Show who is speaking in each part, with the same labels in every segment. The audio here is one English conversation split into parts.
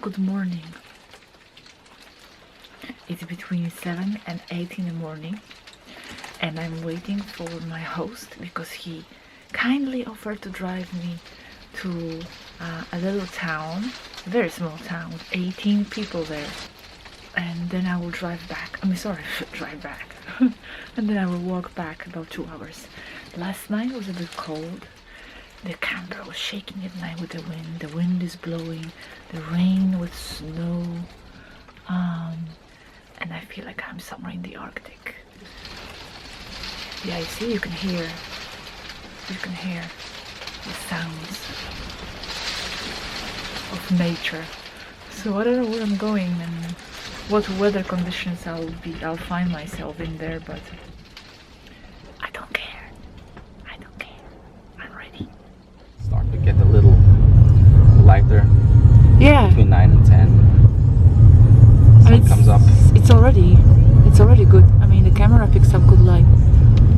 Speaker 1: Good morning. It's between 7 and 8 in the morning, and I'm waiting for my host because he kindly offered to drive me to a little town, a very small town with 18 people there, and then I will drive back. Drive back. And then I will walk back about 2 hours. Last night was a bit cold. The camera was shaking at night with the wind. The wind is blowing, the rain with snow, and I feel like I'm somewhere in the Arctic. Yeah, you see, you can hear the sounds of nature. So I don't know where I'm going and what weather conditions I'll find myself in there, but I don't care. I'm ready.
Speaker 2: Start to get a little lighter.
Speaker 1: Yeah.
Speaker 2: Between 9 and 10. Sun comes up.
Speaker 1: It's already good. I mean, the camera picks up good light.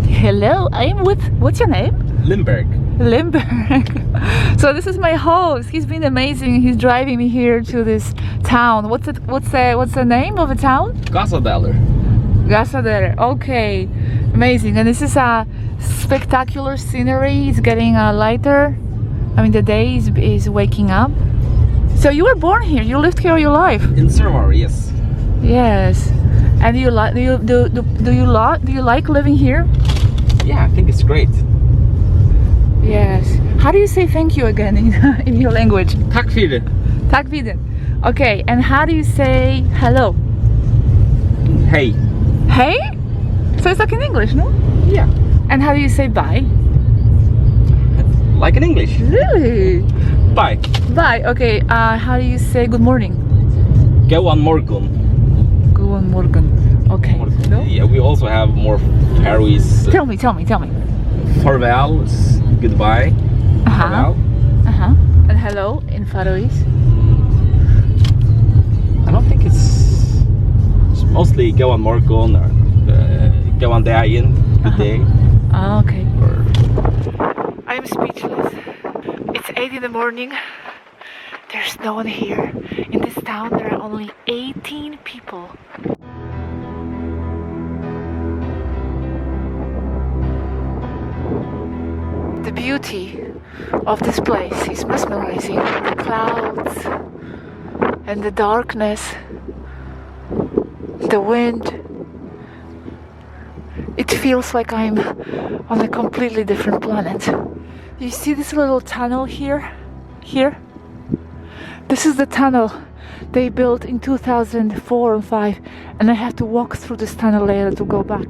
Speaker 1: Hello, I'm with, what's your name?
Speaker 2: Limberg.
Speaker 1: Limberg. So this is my host. He's been amazing. He's driving me here to this town. What's the name of the town?
Speaker 2: Gásadalur.
Speaker 1: Gásadalur. Okay, amazing. And this is a spectacular scenery. It's getting lighter. I mean, the day is waking up. So you were born here. You lived here all your life.
Speaker 2: In Sørvágur, yes.
Speaker 1: Yes. And do you like living here?
Speaker 2: Yeah, I think it's great.
Speaker 1: Yes. How do you say thank you again in your language?
Speaker 2: Tack för det.
Speaker 1: Tack för det. Okay, and how do you say hello?
Speaker 2: Hey.
Speaker 1: Hey? So it's like in English, no?
Speaker 2: Yeah.
Speaker 1: And how do you say bye?
Speaker 2: Like in English.
Speaker 1: Really?
Speaker 2: Bye.
Speaker 1: Bye. Okay, how do you say good morning?
Speaker 2: Góðan morgun.
Speaker 1: Góðan morgun. Okay. No?
Speaker 2: Yeah, we also have more Faroese.
Speaker 1: Tell me.
Speaker 2: Farewell is goodbye. Farewell.
Speaker 1: And hello in Faroese?
Speaker 2: I don't think it's mostly góðan morgun or góðan daginn, good day.
Speaker 1: Okay. I am speechless. It's 8 in the morning. There's no one here. In this town there are only 18 people. The beauty of this place is mesmerizing. The clouds and the darkness, the wind. It feels like I'm on a completely different planet. You see this little tunnel here? This is the tunnel they built in 2004 and 5, and I have to walk through this tunnel later to go back.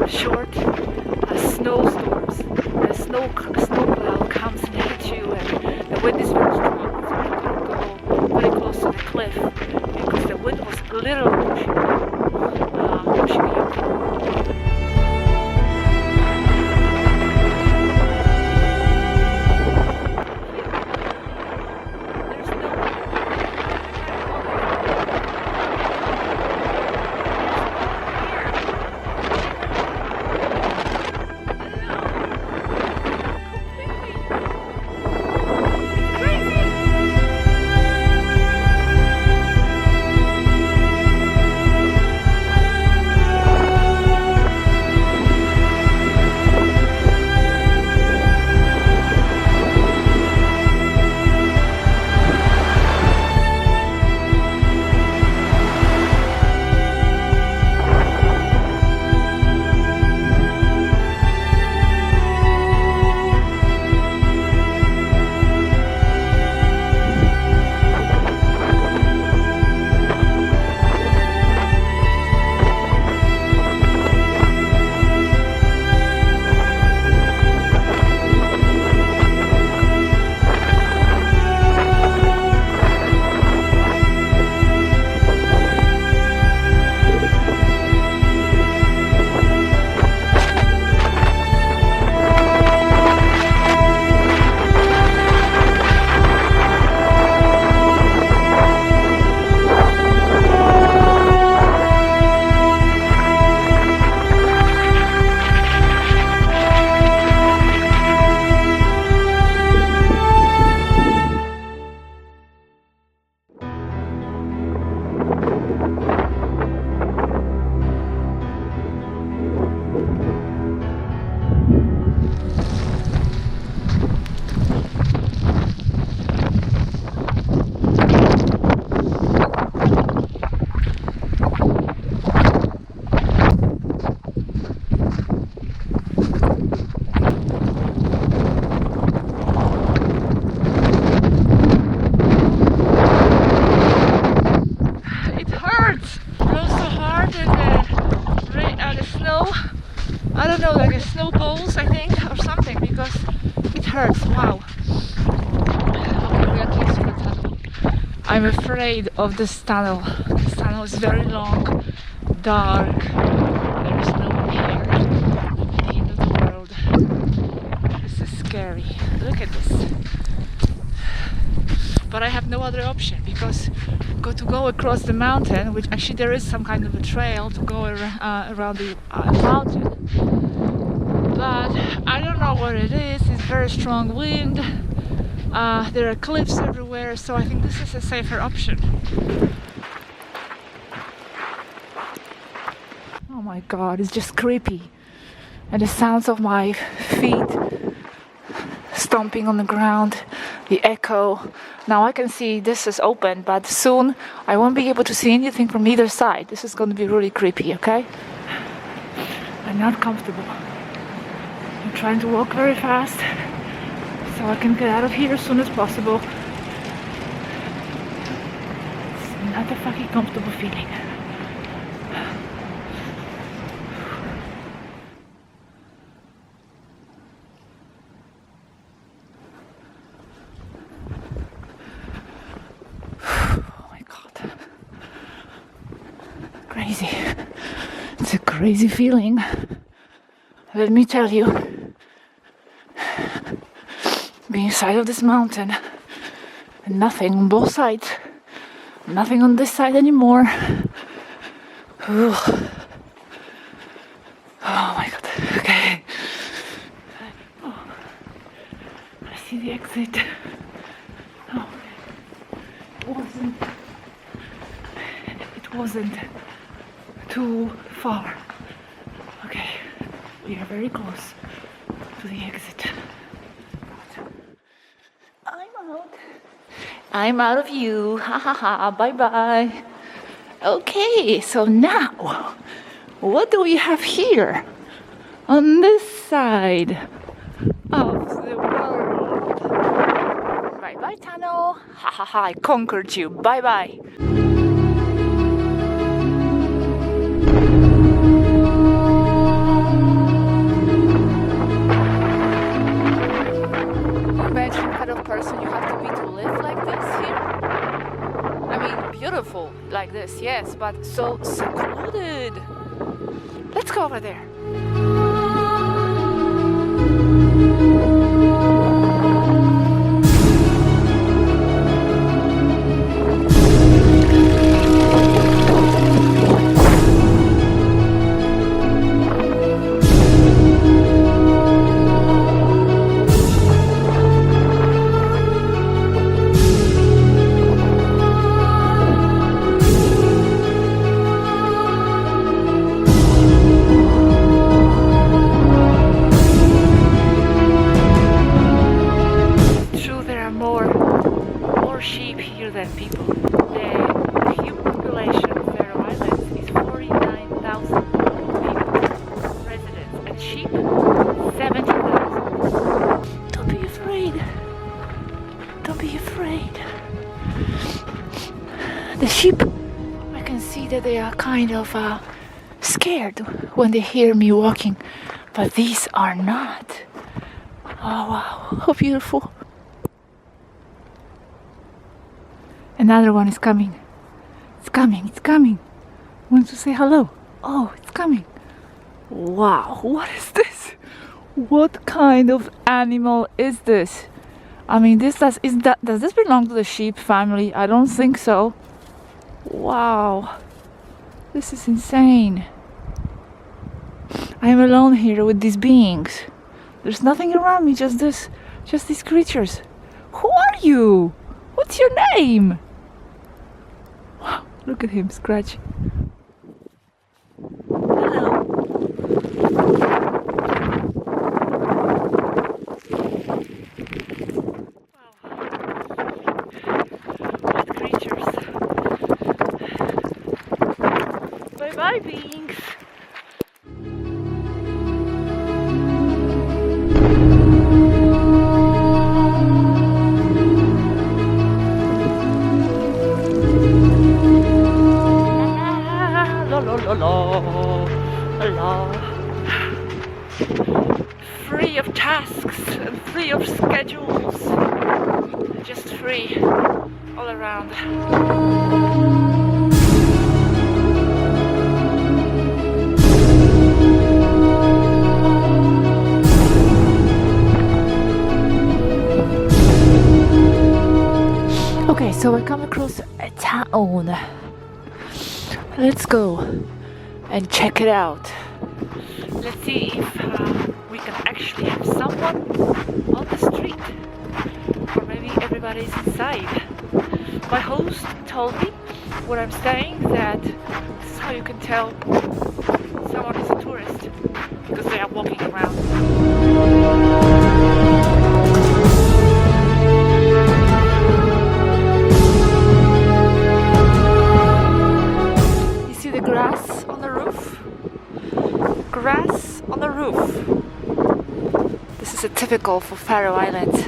Speaker 1: Short snowstorms. A snow cloud comes and hits you, and the wind is very strong. So I couldn't go very close to the cliff because the wind was literally pushing me up. Crazy. I'm afraid of this tunnel. This tunnel is very long, dark. There is no one here. I'm at the end of the world. This is scary. Look at this. But I have no other option because to go across the mountain, which actually there is some kind of a trail to go around the mountain. But I don't know what it is. It's very strong wind. There are cliffs everywhere, so I think this is a safer option. Oh my god, it's just creepy. And the sounds of my feet stomping on the ground, the echo. Now I can see this is open, but soon I won't be able to see anything from either side. This is going to be really creepy, okay? I'm not comfortable. I'm trying to walk very fast so I can get out of here as soon as possible. It's not a fucking comfortable feeling. Crazy. It's a crazy feeling. Let me tell you. Being inside of this mountain and nothing on both sides. Nothing on this side anymore. Ooh. Oh my god. Okay. Oh. I see the exit. Oh. It wasn't too far. Okay, we are very close to the exit. I'm out of you. Ha ha ha. Bye bye. Okay, so now what do we have here on this side of the world? Bye bye, tunnel. Ha ha ha. I conquered you. Bye bye. Imagine what kind of person you have to be to live like this here. I mean, beautiful like this, yes, but so secluded. Let's go over there. More sheep here than people. The human population of Faroe Islands is 49,000 people, residents, and sheep 70,000. Don't be afraid. Don't be afraid. The sheep, I can see that they are kind of scared when they hear me walking, but these are not. Oh wow, how beautiful. Another one is coming. It's coming, it's coming. Wants to say hello. Oh, it's coming. Wow, what is this? What kind of animal is this? I mean, does this belong to the sheep family? I don't think so. Wow. This is insane. I am alone here with these beings. There's nothing around me, just these creatures. Who are you? What's your name? Wow, look at him scratching. Hello. Wow. What creatures. Bye-bye, beings. Free of tasks and free of schedules. just free all around. Okay, so I come across a town. Let's go and check it out. Let's see if we can actually have someone on the street, or maybe everybody's inside. My host told me where I'm staying that this is how you can tell someone is a tourist, because they are walking around. Grass on the roof. Grass on the roof. This is a typical for Faroe Islands.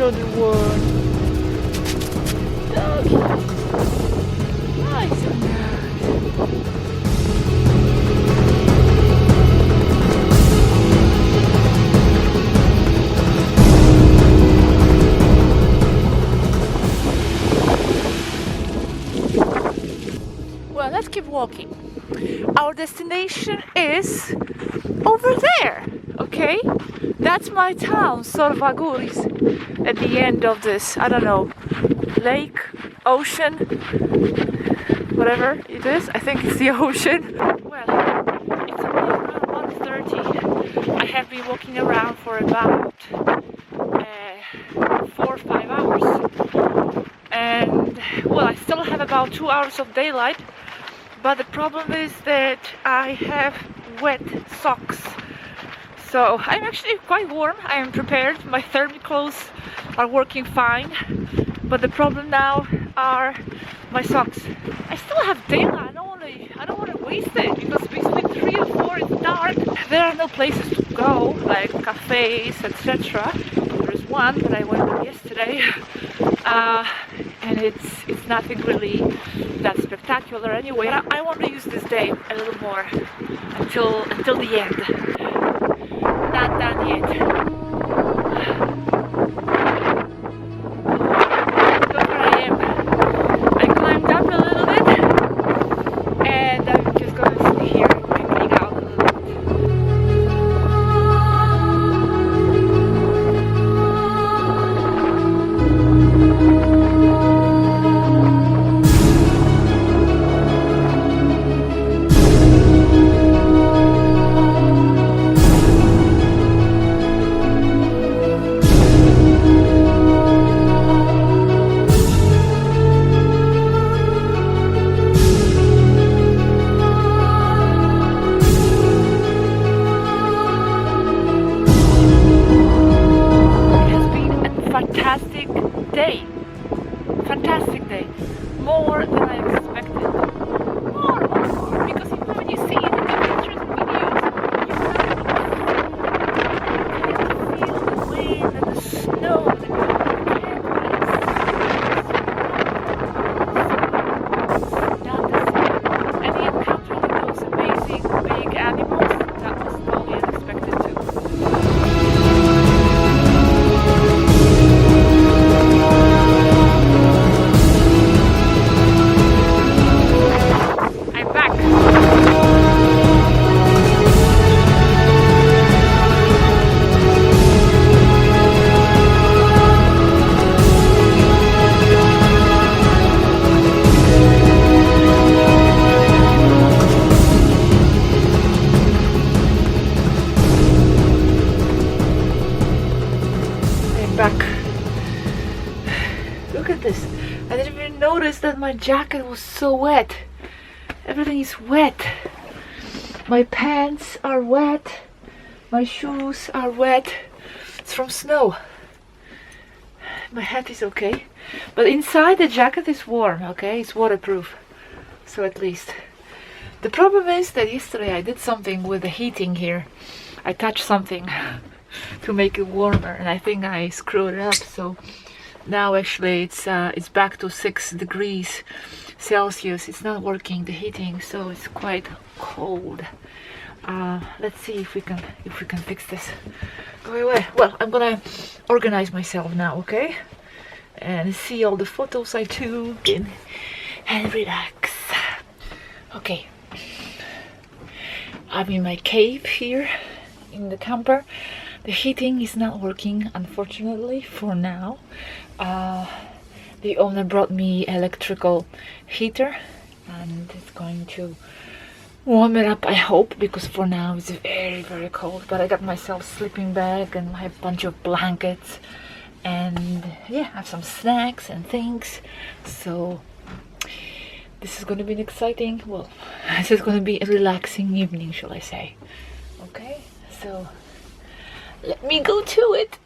Speaker 1: Another one. Doggy. Nice on that. Well, let's keep walking. Our destination is over there. Okay? That's my town, Sørvágur, is at the end of this, I don't know, lake, ocean, whatever it is. I think it's the ocean. Well, it's only around 1:30. I have been walking around for about 4 or 5 hours. And, well, I still have about 2 hours of daylight, but the problem is that I have wet socks. So I'm actually quite warm. I am prepared. My thermal clothes are working fine. But the problem now are my socks. I still have daylight. I don't want to waste it, because between 3 and 4 it's dark. There are no places to go, like cafes, etc. There's one that I went to yesterday, and it's nothing really that spectacular. Anyway, I want to use this day a little more until the end. Not done yet. Look where I am. I climbed up a little bit, and I'm just gonna sit here and hang out a little bit. Fantastic day. More than I expected. More, because when you see it in the pictures and videos, you can feel the wind and the snow and not the same. And the encountering those amazing big animals, that was totally unexpected too. Back. Look at this. I didn't even notice that my jacket was so wet. Everything is wet. My pants are wet. My shoes are wet. It's from snow. My hat is okay, but inside the jacket is warm, okay? It's waterproof, so at least. The problem is that yesterday I did something with the heating here. I touched something to make it warmer, and I think I screwed it up, so now actually it's back to 6 degrees Celsius. It's not working, the heating, so it's quite cold. Let's see if we can fix this. Well, I'm gonna organize myself now, okay? And see all the photos I took and relax. Okay, I'm in my cave here in the camper. The heating is not working, unfortunately, for now. The owner brought me electrical heater, and it's going to warm it up, I hope, because for now it's very, very cold. But I got myself sleeping bag and I have a bunch of blankets, and yeah, I have some snacks and things. So this is going to be an exciting, well, this is going to be a relaxing evening, shall I say. Okay, so let me go to it.